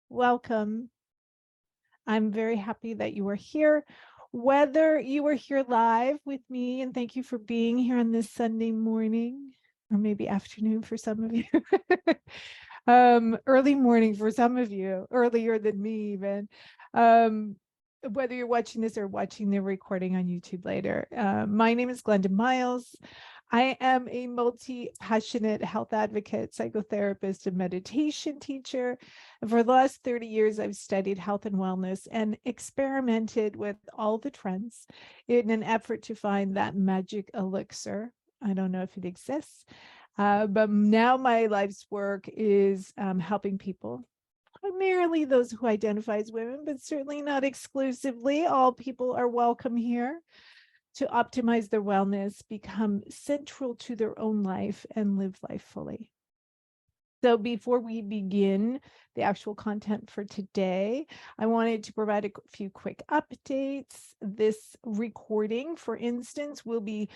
welcome. I'm very happy that you are here. Whether you are here live with me, and thank you for being here on this Sunday morning, or maybe afternoon for some of you, early morning for some of you, earlier than me even. Whether you're watching this or watching the recording on YouTube later. My name is Glenda Miles. I am a multi-passionate health advocate, psychotherapist, and meditation teacher. And for the last 30 years, I've studied health and wellness and experimented with all the trends in an effort to find that magic elixir. I don't know if it exists, but now my life's work is helping people, primarily those who identify as women, but certainly not exclusively. All people are welcome here, to optimize their wellness, become central to their own life, and live life fully. So before we begin the actual content for today, I wanted to provide a few quick updates. This recording, for instance, will be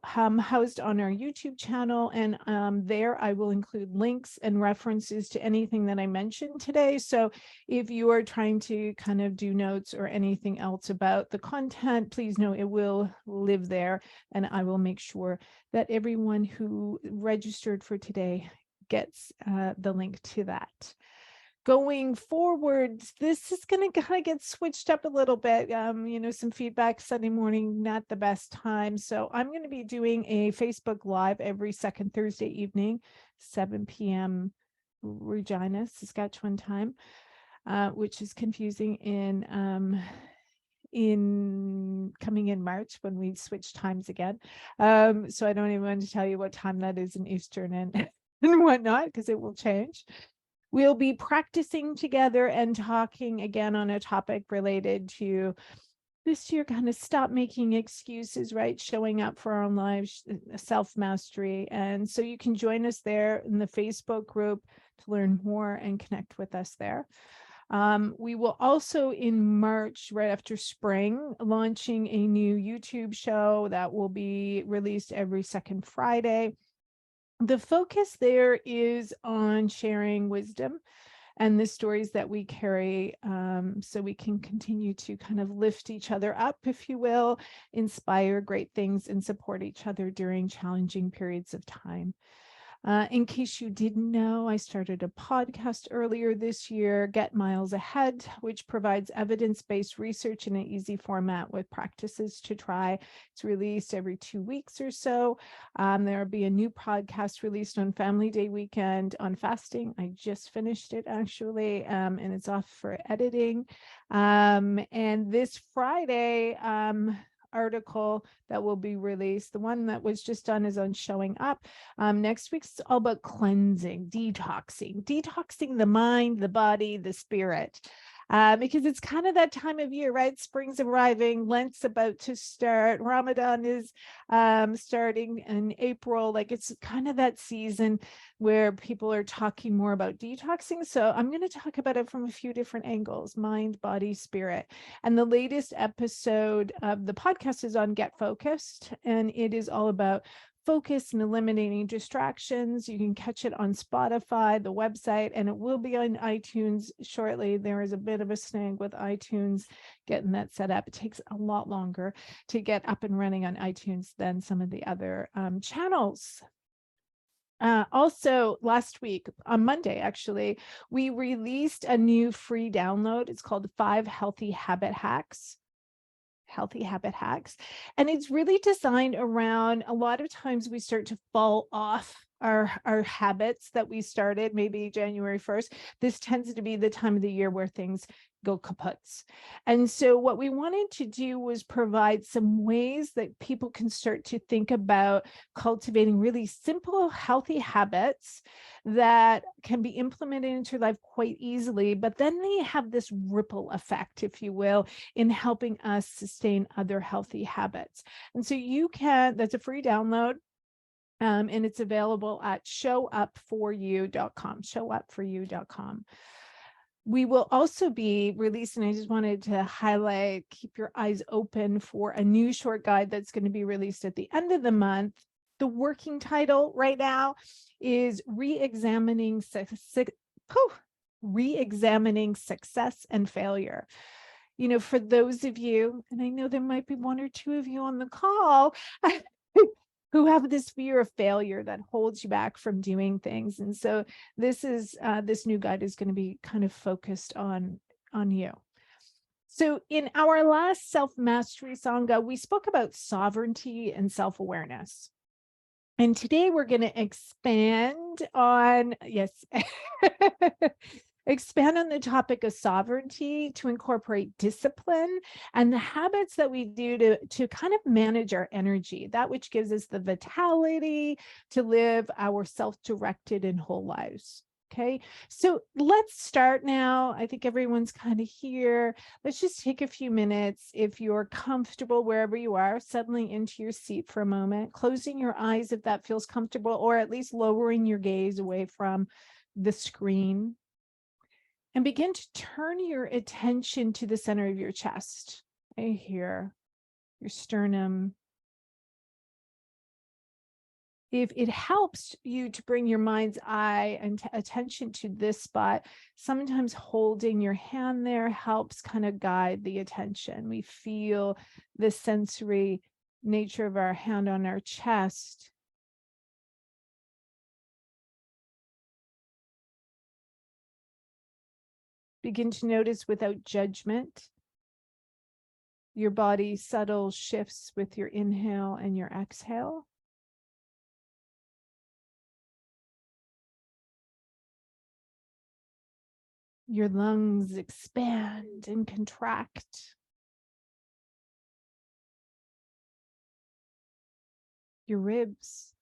housed on our YouTube channel, and there I will include links and references to anything that I mentioned today. So if you are trying to kind of do notes or anything else about the content, please know it will live there, and I will make sure that everyone who registered for today gets the link to that. Going forward, this is going to kind of get switched up a little bit. Some feedback Sunday morning, not the best time. So I'm going to be doing a Facebook Live every second Thursday evening, 7 p.m. Regina, Saskatchewan time, which is confusing in coming in March when we switch times again. So I don't even want to tell you what time that is in Eastern and whatnot, because it will change. We'll be practicing together and talking again on a topic related to this year, kind of stop making excuses, right? Showing up for our own lives, self-mastery. And so you can join us there in the Facebook group to learn more and connect with us there. We will also in March, right after spring, launching a new YouTube show that will be released every second Friday. The focus there is on sharing wisdom and the stories that we carry, so we can continue to kind of lift each other up, if you will, inspire great things, and support each other during challenging periods of time. In case you didn't know, I started a podcast earlier this year, Get Miles Ahead, which provides evidence-based research in an easy format with practices to try. It's released every 2 weeks or so. There will be a new podcast released on Family Day weekend on fasting. I just finished it actually, and it's off for editing. And this Friday, article that will be released, the one that was just done, is on showing up. Next week's all about cleansing, detoxing the mind, the body, the spirit, because it's kind of that time of year, right? Spring's arriving, Lent's about to start, Ramadan is starting in April. Like, it's kind of that season where people are talking more about detoxing. So I'm going to talk about it from a few different angles: mind, body, spirit. And the latest episode of the podcast is on Get Focused, and it is all about focus and eliminating distractions. You can catch it on Spotify, the website, and it will be on iTunes shortly. There is a bit of a snag with iTunes getting that set up. It takes a lot longer to get up and running on iTunes than some of the other channels. Also, last week, on Monday, actually, we released a new free download. It's called 5 Healthy Habit Hacks. And it's really designed around, a lot of times we start to fall off our habits that we started maybe January 1st. This tends to be the time of the year where things go kaputs. And so what we wanted to do was provide some ways that people can start to think about cultivating really simple, healthy habits that can be implemented into life quite easily, but then they have this ripple effect, if you will, in helping us sustain other healthy habits. And so you can, that's a free download. And it's available at showupforyou.com. We will also be releasing, I just wanted to highlight, keep your eyes open for a new short guide that's going to be released at the end of the month. The working title right now is Re-examining re-examining success and failure. You know, for those of you, and I know there might be one or two of you on the call who have this fear of failure that holds you back from doing things. And so this new guide is going to be kind of focused on you. So in our last Self Mastery Sangha, we spoke about sovereignty and self-awareness. And today we're going to expand on, yes, expand on the topic of sovereignty to incorporate discipline and the habits that we do to kind of manage our energy, that which gives us the vitality to live our self-directed and whole lives. Okay, so let's start now. I think everyone's kind of here. Let's just take a few minutes. If you're comfortable wherever you are, settling into your seat for a moment, closing your eyes if that feels comfortable, or at least lowering your gaze away from the screen. And begin to turn your attention to the center of your chest, right here, your sternum. If it helps you to bring your mind's eye and attention to this spot, sometimes holding your hand there helps kind of guide the attention. We feel the sensory nature of our hand on our chest. Begin to notice without judgment your body subtle shifts with your inhale and your exhale. Your lungs expand and contract. Your ribs,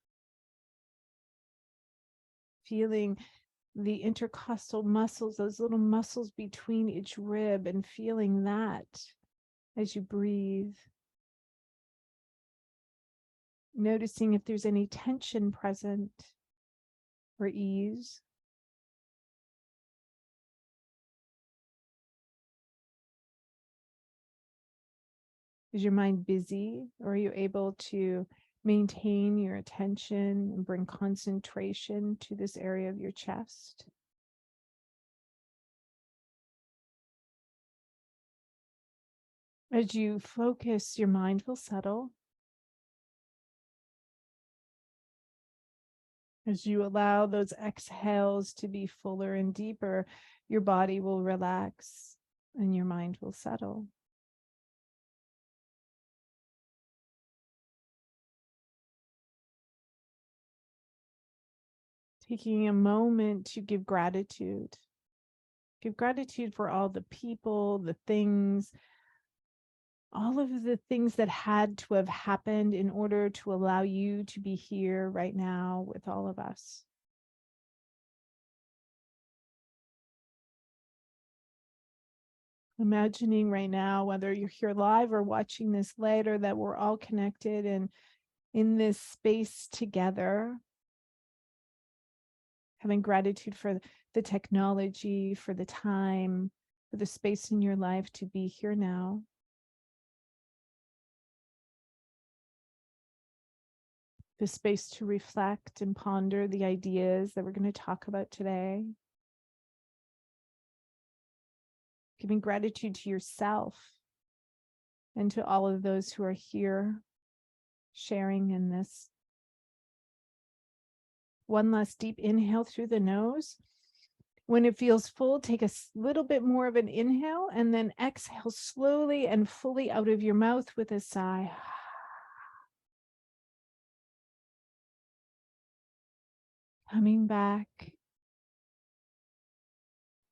feeling the intercostal muscles, those little muscles between each rib, and feeling that as you breathe. Noticing if there's any tension present or ease. Is your mind busy, or are you able to maintain your attention and bring concentration to this area of your chest? As you focus, your mind will settle. As you allow those exhales to be fuller and deeper, your body will relax and your mind will settle. Taking a moment to give gratitude. Give gratitude for all the people, the things, all of the things that had to have happened in order to allow you to be here right now with all of us. Imagining right now, whether you're here live or watching this later, that we're all connected and in this space together. Having gratitude for the technology, for the time, for the space in your life to be here now. The space to reflect and ponder the ideas that we're going to talk about today. Giving gratitude to yourself and to all of those who are here sharing in this. One last deep inhale through the nose. When it feels full, take a little bit more of an inhale and then exhale slowly and fully out of your mouth with a sigh. Coming back.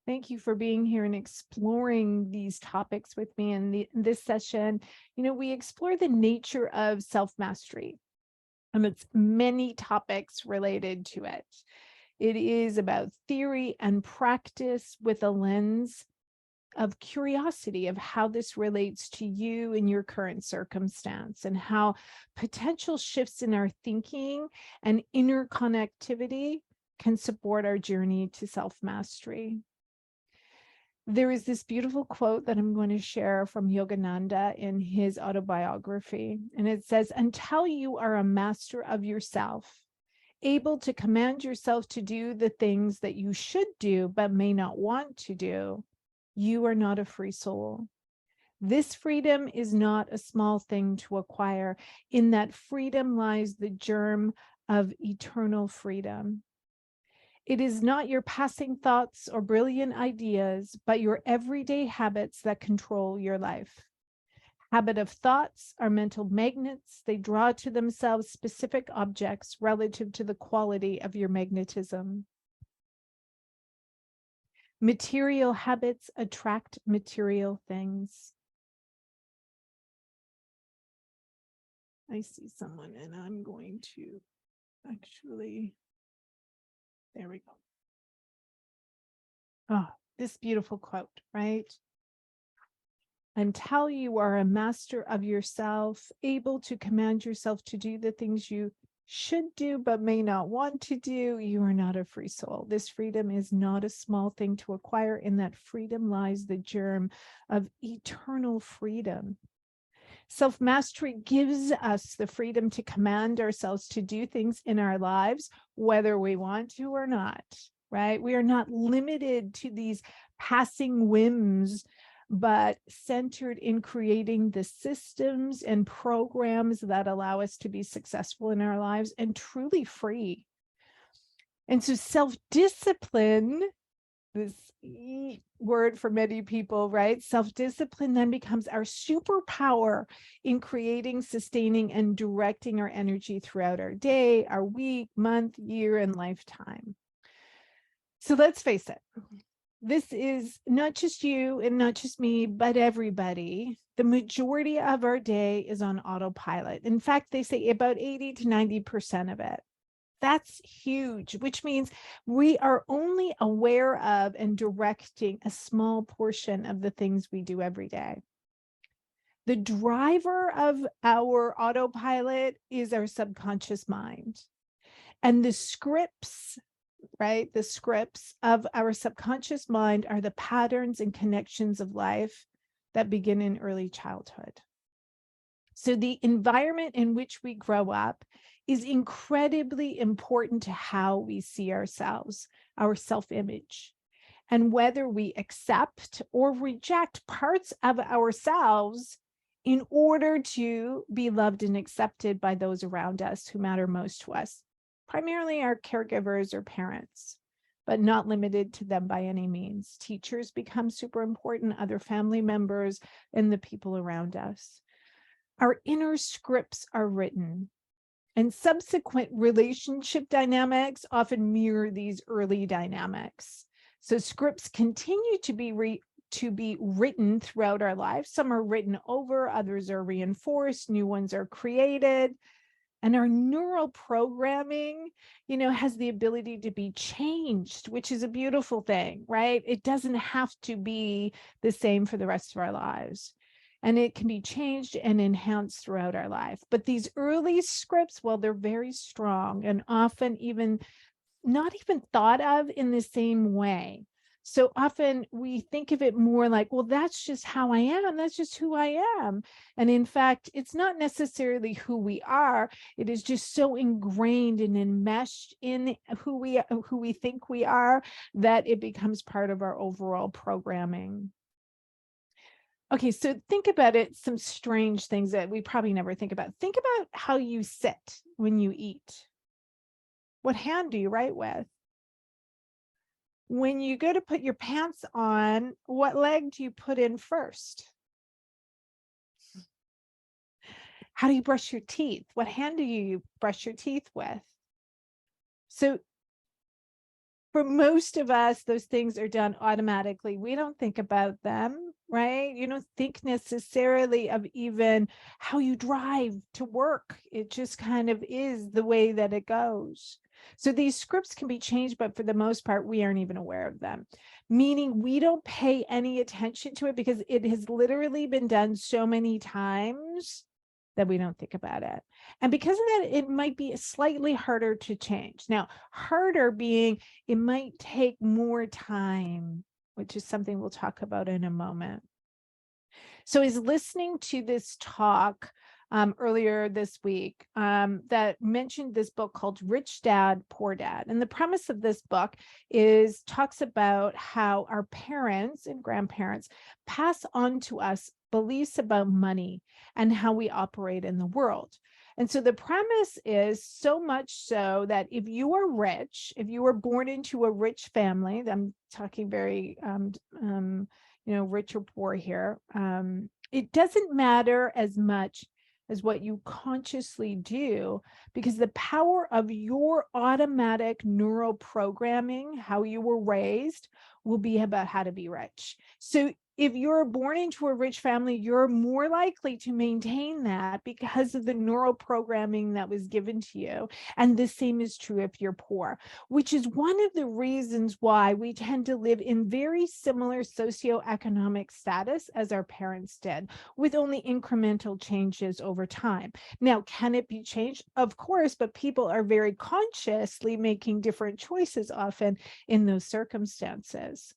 Thank you for being here and exploring these topics with me in this session. You know, we explore the nature of self-mastery, and it's many topics related to it. It is about theory and practice with a lens of curiosity of how this relates to you in your current circumstance, and how potential shifts in our thinking and inner connectivity can support our journey to self-mastery. There is this beautiful quote that I'm going to share from Yogananda in his autobiography. And it says, "Until you are a master of yourself, able to command yourself to do the things that you should do but may not want to do, you are not a free soul. This freedom is not a small thing to acquire. In that freedom lies the germ of eternal freedom. It is not your passing thoughts or brilliant ideas, but your everyday habits that control your life. Habit of thoughts are mental magnets. They draw to themselves specific objects relative to the quality of your magnetism. Material habits attract material things. I see someone and I'm going to actually, there we go. Oh, this beautiful quote, right? Until you are a master of yourself, able to command yourself to do the things you should do but may not want to do, you are not a free soul. This freedom is not a small thing to acquire. In that freedom lies the germ of eternal freedom. Self-mastery gives us the freedom to command ourselves to do things in our lives, whether we want to or not, right? We are not limited to these passing whims, but centered in creating the systems and programs that allow us to be successful in our lives and truly free. And so self-discipline, this word for many people, right? Self-discipline then becomes our superpower in creating, sustaining, and directing our energy throughout our day, our week, month, year, and lifetime. So let's face it. This is not just you and not just me, but everybody. The majority of our day is on autopilot. In fact, they say about 80 to 90% of it. That's huge, which means we are only aware of and directing a small portion of the things we do every day. The driver of our autopilot is our subconscious mind. And the scripts, right? The scripts of our subconscious mind are the patterns and connections of life that begin in early childhood. So the environment in which we grow up is incredibly important to how we see ourselves, our self-image, and whether we accept or reject parts of ourselves in order to be loved and accepted by those around us who matter most to us, primarily our caregivers or parents, but not limited to them by any means. Teachers become super important, other family members, and the people around us. Our inner scripts are written, and subsequent relationship dynamics often mirror these early dynamics. So scripts continue to be written throughout our lives. Some are written over, others are reinforced, new ones are created. And our neural programming, has the ability to be changed, which is a beautiful thing, right? It doesn't have to be the same for the rest of our lives. And it can be changed and enhanced throughout our life. But these early scripts, well, they're very strong and often not even thought of in the same way. So often we think of it more like, well, that's just how I am. That's just who I am. And in fact, it's not necessarily who we are. It is just so ingrained and enmeshed in who we think we are that it becomes part of our overall programming. Okay, so think about it, some strange things that we probably never think about. Think about how you sit when you eat. What hand do you write with? When you go to put your pants on, what leg do you put in first? How do you brush your teeth? What hand do you brush your teeth with? So for most of us, those things are done automatically. We don't think about them, right? You don't think necessarily of even how you drive to work. It just kind of is the way that it goes. So these scripts can be changed, but for the most part, we aren't even aware of them, meaning we don't pay any attention to it because it has literally been done so many times that we don't think about it. And because of that, it might be slightly harder to change. Now, harder being, it might take more time, which is something we'll talk about in a moment. So is listening to this talk earlier this week that mentioned this book called Rich Dad, Poor Dad. And the premise of this book talks about how our parents and grandparents pass on to us beliefs about money and how we operate in the world. And so the premise is so much so that if you are rich, if you were born into a rich family, I'm talking very, rich or poor here, it doesn't matter as much as what you consciously do, because the power of your automatic neural programming, how you were raised, will be about how to be rich. So if you're born into a rich family, you're more likely to maintain that because of the neural programming that was given to you. And the same is true if you're poor, which is one of the reasons why we tend to live in very similar socioeconomic status as our parents did, with only incremental changes over time. Now, can it be changed? Of course, but people are very consciously making different choices often in those circumstances.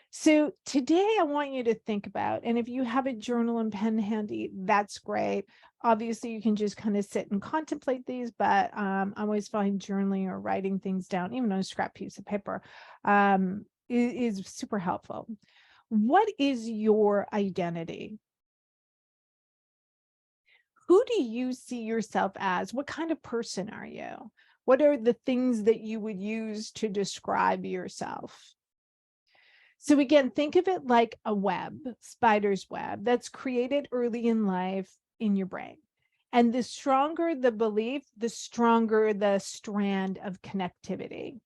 So today I want you to think about, and if you have a journal and pen handy, that's great. Obviously, you can just kind of sit and contemplate these, but I always find journaling or writing things down, even on a scrap piece of paper, is super helpful. What is your identity? Who do you see yourself as? What kind of person are you? What are the things that you would use to describe yourself? So again, think of it like a web, spider's web, that's created early in life in your brain. And the stronger the belief, the stronger the strand of connectivity.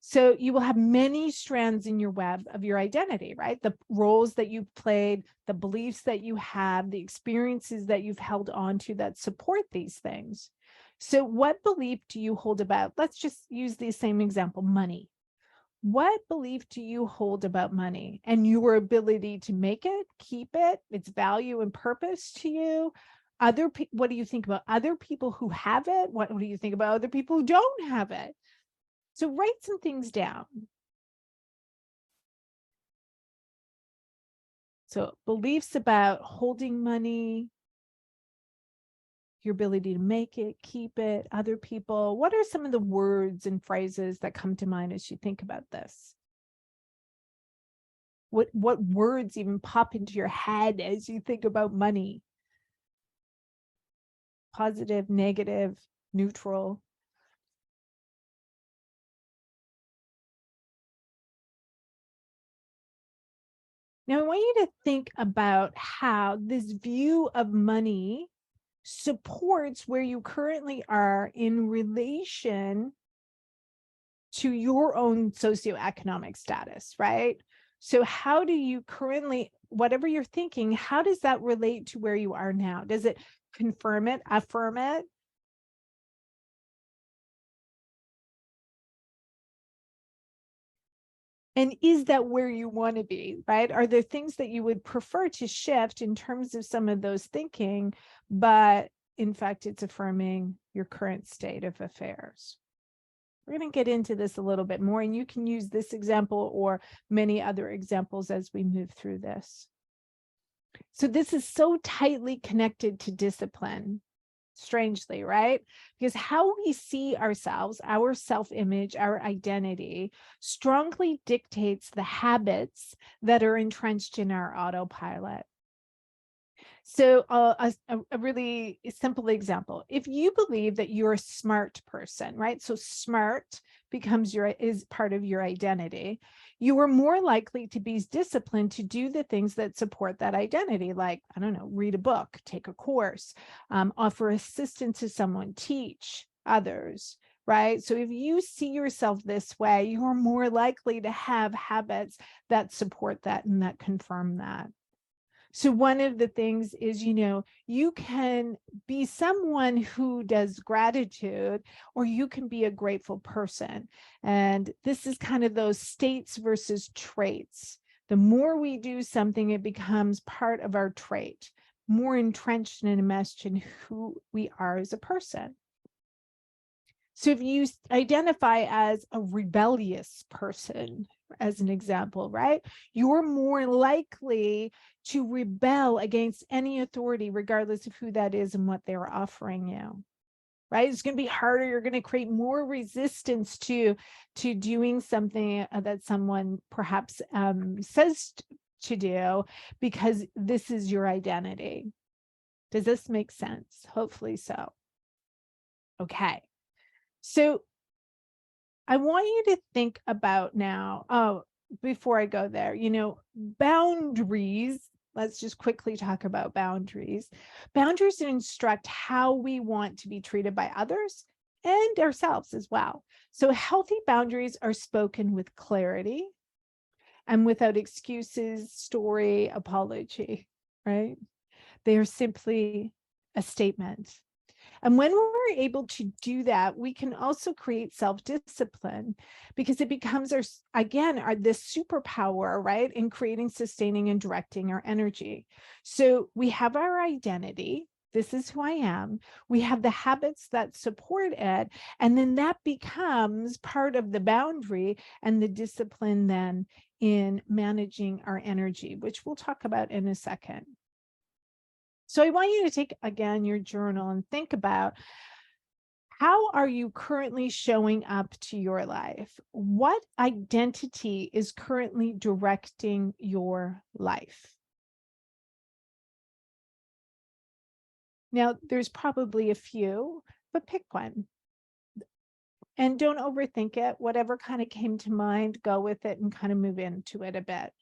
So you will have many strands in your web of your identity, right? The roles that you've played, the beliefs that you have, the experiences that you've held on to that support these things. So what belief do you hold about, let's just use the same example, money. What belief do you hold about money and your ability to make it, keep it, its value and purpose to you? What do you think about other people who have it? What do you think about other people who don't have it? So write some things down. So beliefs about holding money, your ability to make it, keep it, other people. What are some of the words and phrases that come to mind as you think about this? What words even pop into your head as you think about money? Positive, negative, neutral. Now, I want you to think about how this view of money supports where you currently are in relation to your own socioeconomic status, right? So how do you currently, whatever you're thinking, how does that relate to where you are now? Does it confirm it, affirm it? And is that where you want to be, right? Are there things that you would prefer to shift in terms of some of those thinking, but in fact, it's affirming your current state of affairs? We're going to get into this a little bit more, and you can use this example or many other examples as we move through this. So this is so tightly connected to discipline, strangely, right? Because how we see ourselves, our self-image, our identity, strongly dictates the habits that are entrenched in our autopilot. So a really simple example, if you believe that you're a smart person, right? So smart is part of your identity. You are more likely to be disciplined to do the things that support that identity, like, I don't know, read a book, take a course, offer assistance to someone, teach others, right? So if you see yourself this way, you're more likely to have habits that support that and that confirm that. So one of the things is, you can be someone who does gratitude, or you can be a grateful person. And this is kind of those states versus traits. The more we do something, it becomes part of our trait, more entrenched and enmeshed in who we are as a person. So if you identify as a rebellious person, as an example, right? You're more likely to rebel against any authority, regardless of who that is and what they're offering you. Right? It's going to be harder. You're going to create more resistance to doing something that someone perhaps says to do, because this is your identity. Does this make sense? Hopefully so. Okay. So I want you to think about now, before I go there, boundaries. Let's just quickly talk about boundaries. Boundaries instruct how we want to be treated by others and ourselves as well. So healthy boundaries are spoken with clarity and without excuses, story, apology, right? They are simply a statement. And when we're able to do that, we can also create self-discipline, because it becomes this superpower, right, in creating, sustaining, and directing our energy. So we have our identity. This is who I am. We have the habits that support it. And then that becomes part of the boundary and the discipline then in managing our energy, which we'll talk about in a second. So I want you to take, again, your journal and think about, how are you currently showing up to your life? What identity is currently directing your life? Now, there's probably a few, but pick one. And don't overthink it. Whatever kind of came to mind, go with it and kind of move into it a bit.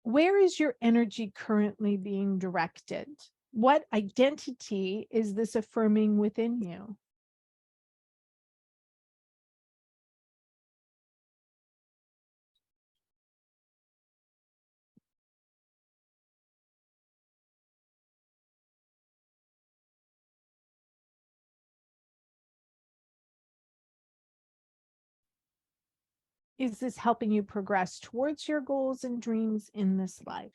Where is your energy currently being directed? What identity is this affirming within you? Is this helping you progress towards your goals and dreams in this life?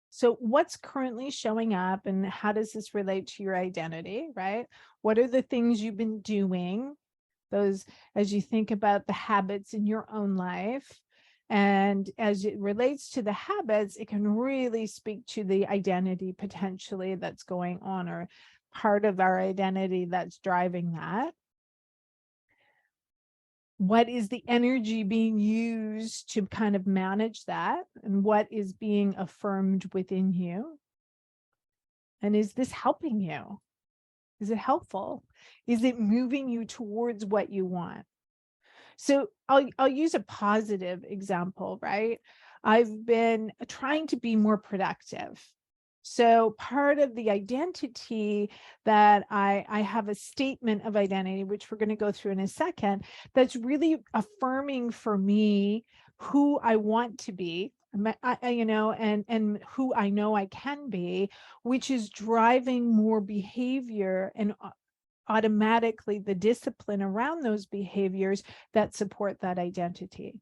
So what's currently showing up, and how does this relate to your identity, right? What are the things you've been doing? Those, as you think about the habits in your own life, and as it relates to the habits, it can really speak to the identity potentially that's going on, or part of our identity that's driving that. What is the energy being used to kind of manage that? And what is being affirmed within you? And is this helping you? Is it helpful? Is it moving you towards what you want? So I'll use a positive example, right? I've been trying to be more productive. So part of the identity that I have a statement of identity, which we're going to go through in a second, that's really affirming for me who I want to be, and who I know I can be, which is driving more behavior and automatically the discipline around those behaviors that support that identity.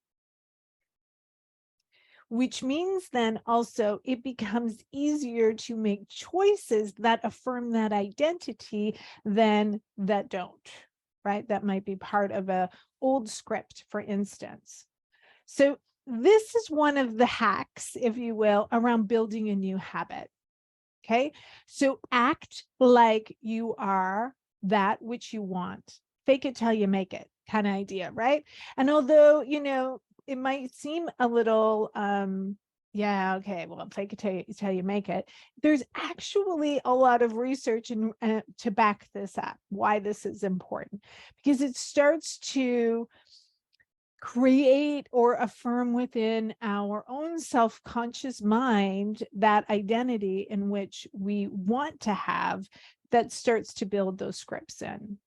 Which means then also it becomes easier to make choices that affirm that identity than that don't, right? That might be part of a old script, for instance. So this is one of the hacks, if you will, around building a new habit. Okay, so act like you are that which you want. Fake it till you make it kind of idea, right? And although, it might seem a little, yeah, okay, well, fake it till you make it. There's actually a lot of research to back this up, why this is important, because it starts to create or affirm within our own self-conscious mind that identity in which we want to have, that starts to build those scripts in.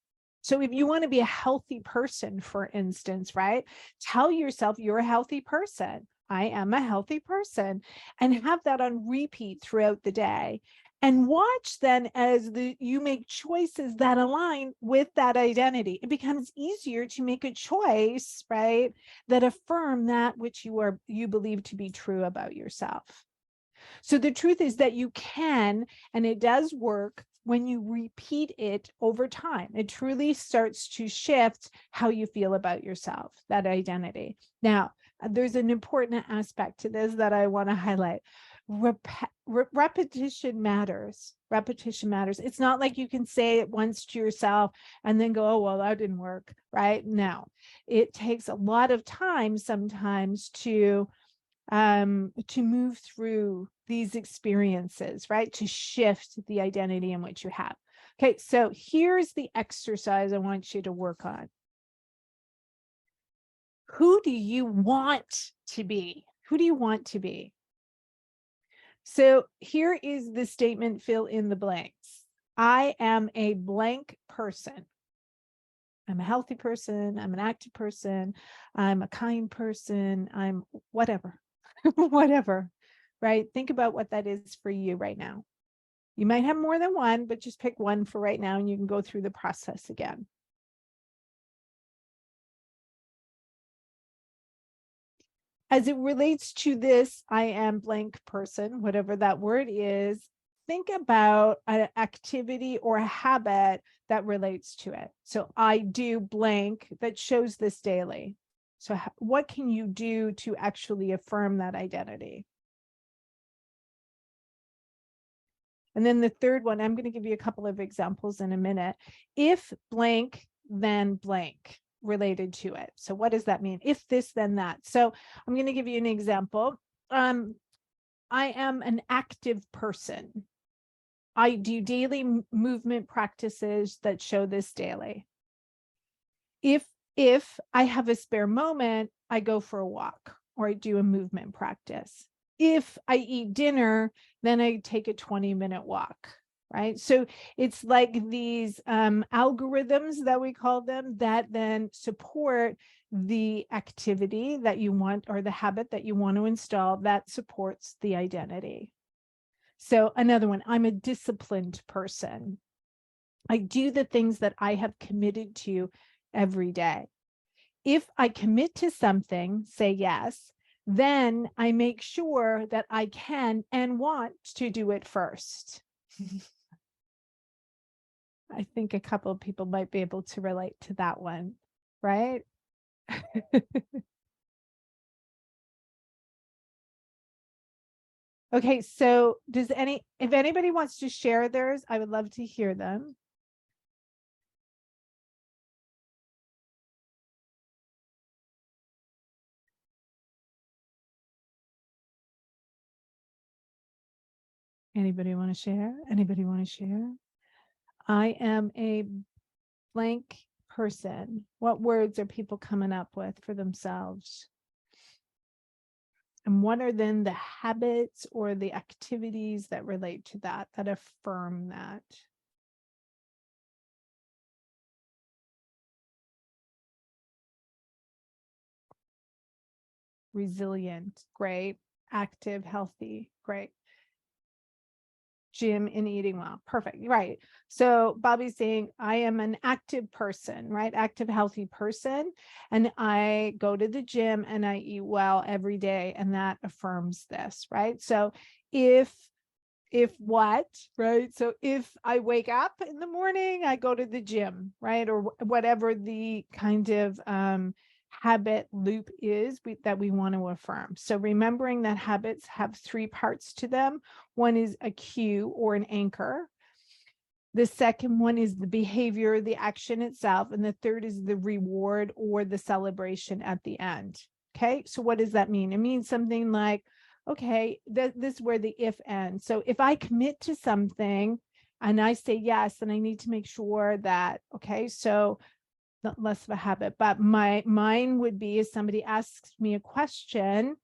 So if you want to be a healthy person, for instance, right? Tell yourself you're a healthy person. I am a healthy person, and have that on repeat throughout the day. And watch then as you make choices that align with that identity. It becomes easier to make a choice, right, that affirm that which you believe to be true about yourself. So the truth is that you can, and it does work when you repeat it over time. It truly starts to shift how you feel about yourself, that identity. Now, there's an important aspect to this that I want to highlight. Repetition matters. Repetition matters. It's not like you can say it once to yourself and then go, oh, well, that didn't work, right? No, it takes a lot of time sometimes to move through these experiences, right? To shift the identity in which you have. Okay, so here's the exercise I want you to work on. Who do you want to be? Who do you want to be? So here is the statement, fill in the blanks. I am a blank person. I'm a healthy person. I'm an active person. I'm a kind person. I'm whatever, whatever, right? Think about what that is for you right now. You might have more than one, but just pick one for right now and you can go through the process again. As it relates to this, I am blank person, whatever that word is, think about an activity or a habit that relates to it. So I do blank that shows this daily. So what can you do to actually affirm that identity? And then the third one, I'm going to give you a couple of examples in a minute. If blank, then blank related to it. So what does that mean? If this, then that. So I'm going to give you an example. I am an active person. I do daily movement practices that show this daily. If I have a spare moment, I go for a walk or I do a movement practice. If I eat dinner, then I take a 20-minute walk, right? So it's like these algorithms that we call them that then support the activity that you want or the habit that you want to install that supports the identity. So another one, I'm a disciplined person. I do the things that I have committed to every day. If I commit to something, say yes, then I make sure that I can and want to do it first. I think a couple of people might be able to relate to that one, right? Okay, so if anybody wants to share theirs, I would love to hear them. Anybody want to share? Anybody want to share? I am a blank person. What words are people coming up with for themselves? And what are then the habits or the activities that relate to that affirm that? Resilient, great. Active, healthy, great. Gym and eating well, perfect, right? So Bobby's saying I am an active person, right? Active, healthy person, and I go to the gym and I eat well every day, and that affirms this, right? So if what, right? So if I wake up in the morning, I go to the gym, right? Or whatever the kind of habit loop is that we want to affirm. So remembering that habits have three parts to them. One is a cue or an anchor. The second one is the behavior, the action itself. And the third is the reward or the celebration at the end. Okay, so what does that mean? It means something like, okay, this is where the if ends. So if I commit to something and I say yes, then I need to make sure that, okay, so not less of a habit, but mine would be if somebody asks me a question,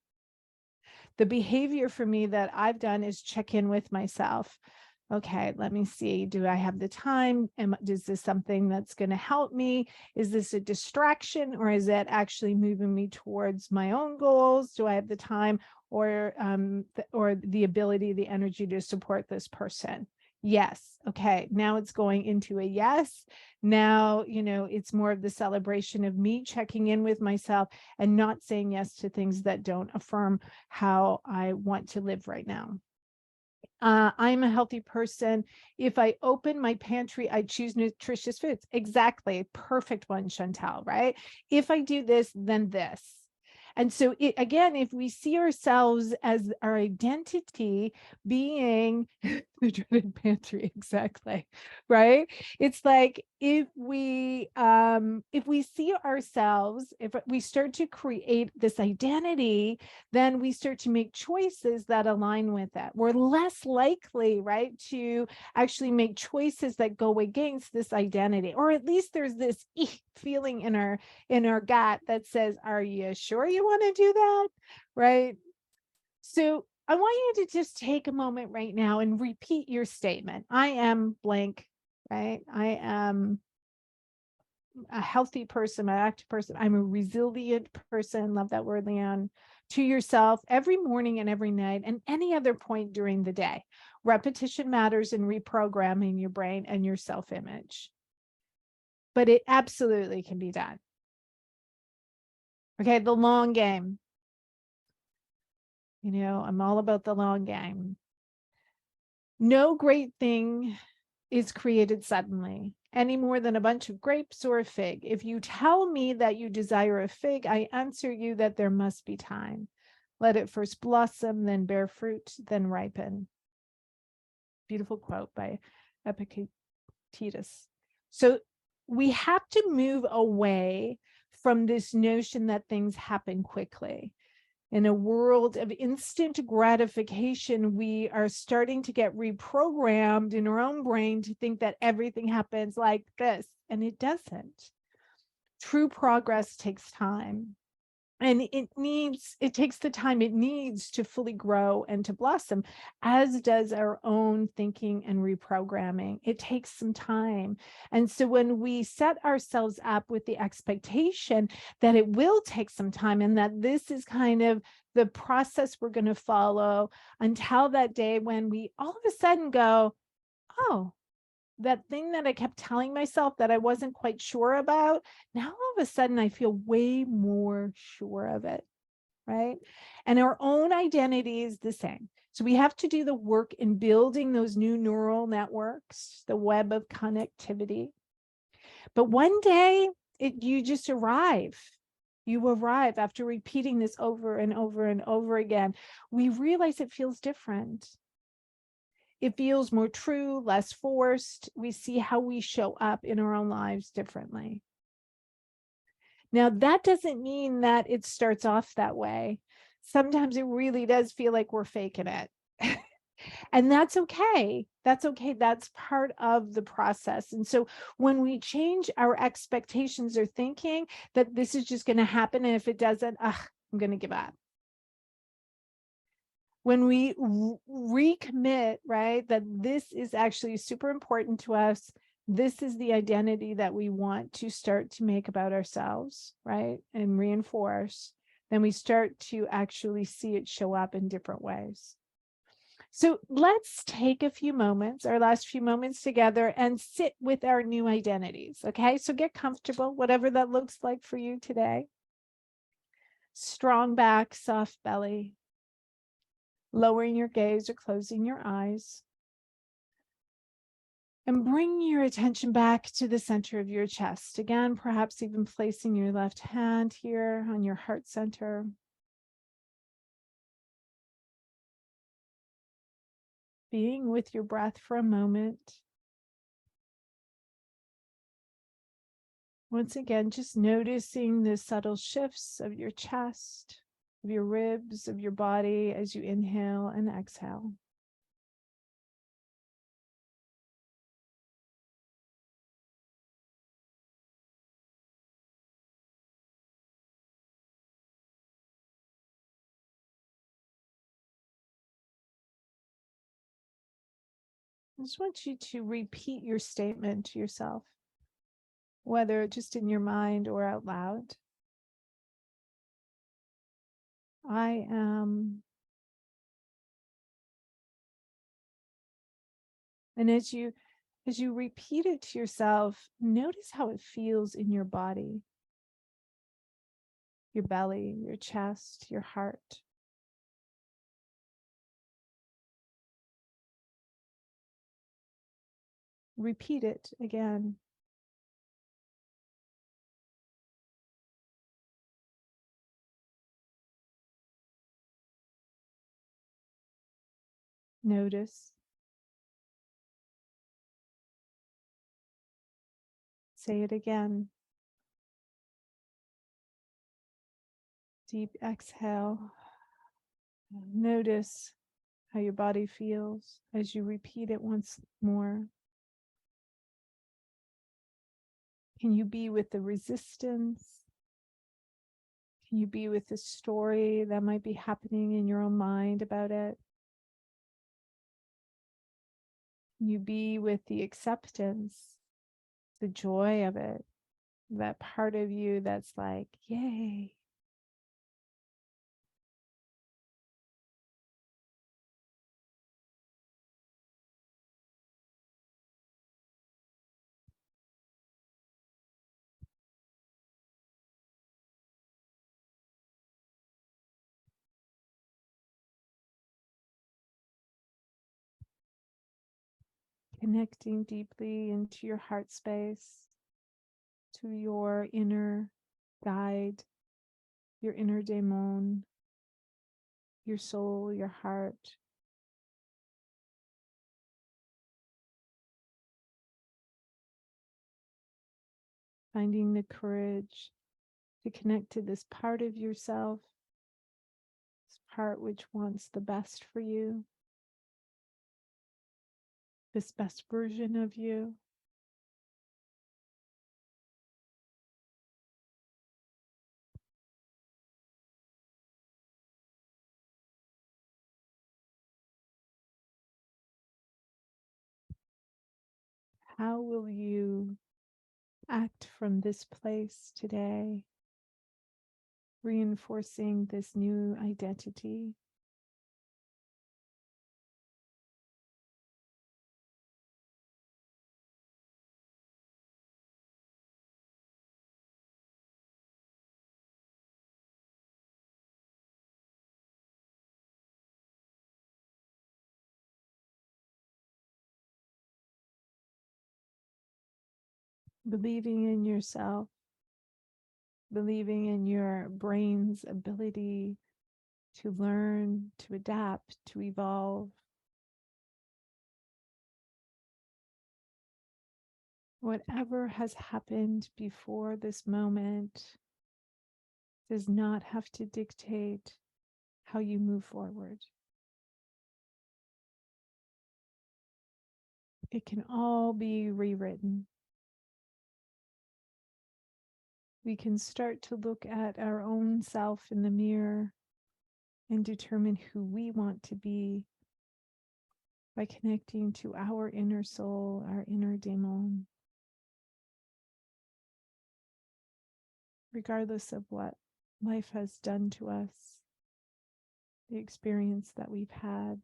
the behavior for me that I've done is check in with myself. Okay, let me see. Do I have the time? Is this something that's going to help me? Is this a distraction, or is it actually moving me towards my own goals? Do I have the time or the ability, the energy to support this person? Yes. Okay. Now it's going into a yes. Now, it's more of the celebration of me checking in with myself and not saying yes to things that don't affirm how I want to live right now. I'm a healthy person. If I open my pantry, I choose nutritious foods. Exactly. Perfect one, Chantal, right? If I do this, then this. And so again, if we see ourselves as our identity being the dreaded pantry, exactly, right? It's like if we see ourselves, if we start to create this identity, then we start to make choices that align with that. We're less likely, right, to actually make choices that go against this identity, or at least there's this feeling in our gut that says, are you sure you want to do that? Right? So I want you to just take a moment right now and repeat your statement. I am blank, right? I am a healthy person, an active person. I'm a resilient person. Love that word, Leon. To yourself every morning and every night and any other point during the day. Repetition matters in reprogramming your brain and your self-image. But it absolutely can be done. Okay, the long game. You know, I'm all about the long game. No great thing is created suddenly, any more than a bunch of grapes or a fig. If you tell me that you desire a fig, I answer you that there must be time. Let it first blossom, then bear fruit, then ripen. Beautiful quote by Epictetus. So we have to move away from this notion that things happen quickly. In a world of instant gratification, we are starting to get reprogrammed in our own brain to think that everything happens like this, and it doesn't. True progress takes time. And it takes the time it needs to fully grow and to blossom, as does our own thinking and reprogramming. It takes some time. And so when we set ourselves up with the expectation that it will take some time and that this is kind of the process we're going to follow until that day when we all of a sudden go, oh, that thing that I kept telling myself that I wasn't quite sure about, now all of a sudden I feel way more sure of it, right? And our own identity is the same. So we have to do the work in building those new neural networks, the web of connectivity. But one day you just arrive. You arrive after repeating this over and over and over again. We realize it feels different. It feels more true, less forced. We see how we show up in our own lives differently. Now, that doesn't mean that it starts off that way. Sometimes it really does feel like we're faking it. And that's okay. That's okay. That's part of the process. And so when we change our expectations or thinking that this is just going to happen, and if it doesn't, I'm going to give up. When we recommit, right, that this is actually super important to us, this is the identity that we want to start to make about ourselves, right, and reinforce, then we start to actually see it show up in different ways. So let's take a few moments, our last few moments together, and sit with our new identities, okay? So get comfortable, whatever that looks like for you today. Strong back, soft belly. Lowering your gaze or closing your eyes. And bring your attention back to the center of your chest. Again, perhaps even placing your left hand here on your heart center. Being with your breath for a moment. Once again, just noticing the subtle shifts of your chest, of your ribs, of your body as you inhale and exhale. I just want you to repeat your statement to yourself, whether just in your mind or out loud. I am. And as you repeat it to yourself, notice how it feels in your body, your belly, your chest, your heart. repeat it again. Notice. Say it again. Deep exhale. Notice how your body feels as you repeat it once more. Can you be with the resistance? Can you be with the story that might be happening in your own mind about it? Can you be with the acceptance, the joy of it, that part of you that's like, yay. Connecting deeply into your heart space, to your inner guide, your inner daemon, your soul, your heart. Finding the courage to connect to this part of yourself, this part which wants the best for you, this best version of you. How will you act from this place today, reinforcing this new identity? Believing in yourself, believing in your brain's ability to learn, to adapt, to evolve. Whatever has happened before this moment does not have to dictate how you move forward. It can all be rewritten. We can start to look at our own self in the mirror and determine who we want to be by connecting to our inner soul, our inner daemon. Regardless of what life has done to us, the experience that we've had,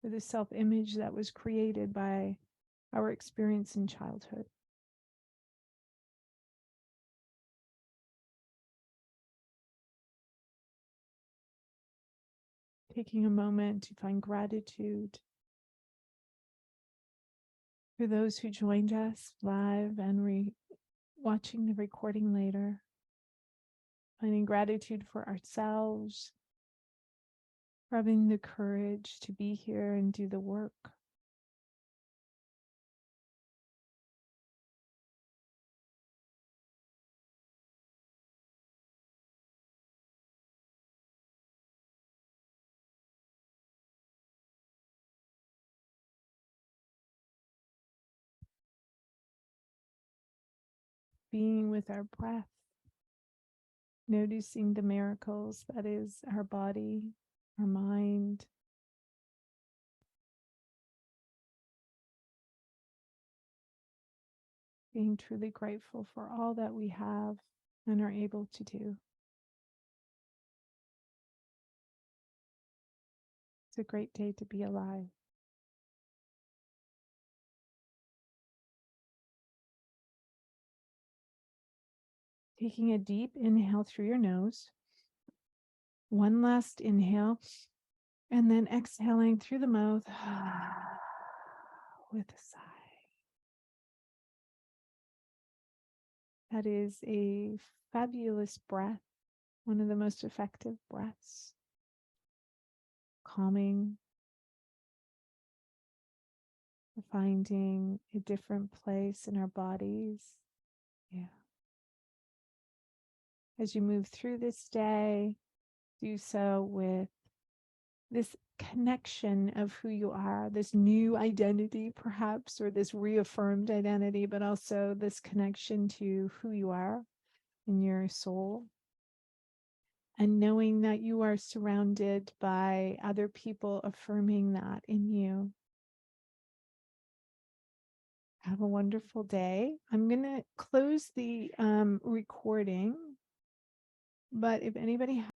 or the self-image that was created by our experience in childhood. Taking a moment to find gratitude for those who joined us live and watching the recording later. Finding gratitude for ourselves, for having the courage to be here and do the work. Being with our breath, noticing the miracles that is our body, our mind. Being truly grateful for all that we have and are able to do. It's a great day to be alive. Taking a deep inhale through your nose. One last inhale, and then exhaling through the mouth with a sigh. That is a fabulous breath, one of the most effective breaths. Calming, finding a different place in our bodies. Yeah. As you move through this day, do so with this connection of who you are, this new identity, perhaps, or this reaffirmed identity, but also this connection to who you are in your soul. And knowing that you are surrounded by other people affirming that in you. Have a wonderful day. I'm going to close the recording, but if anybody